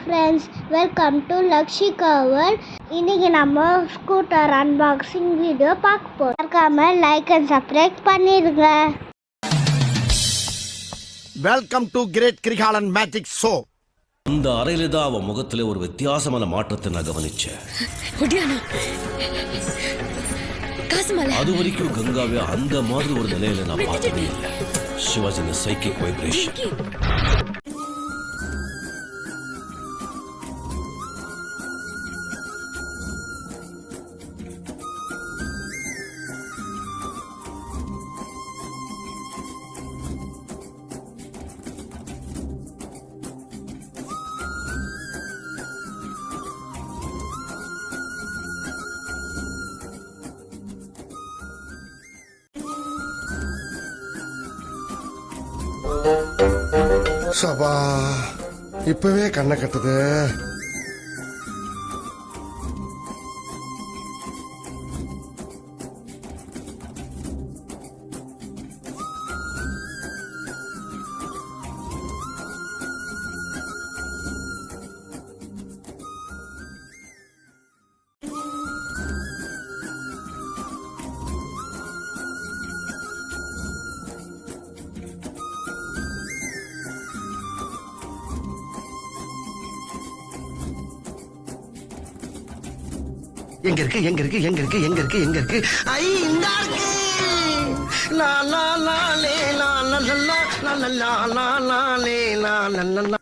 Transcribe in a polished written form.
Friends, welcome to Lakshika world. இன்னைக்கு நம்ம scooter unboxing video பார்க்க போறோம். மறக்காம லைக் அண்ட் சப்ஸ்கிரைப் பண்ணிருங்க. Welcome to great Kirikalan magic show. அந்த அறையில தான் அவன் முகத்துல ஒரு வித்தியாசமான மாற்றத்தை நான் கவனிச்சேன். அது வரைக்கும் கங்காவே அந்த மாதிரி ஒரு நிலையில நான் பார்த்ததே இல்லை. She was in a psychic vibration. சபா இப்பவே கண்ணை கட்டுது. எங்க இருக்கு எங்க இருக்கு எங்க இருக்கு எங்க இருக்கு எங்க இருக்கு ஐ இந்த இருக்கு. லா லா லா லே லா லா லா லா லா லா லா லா லே லா லா லா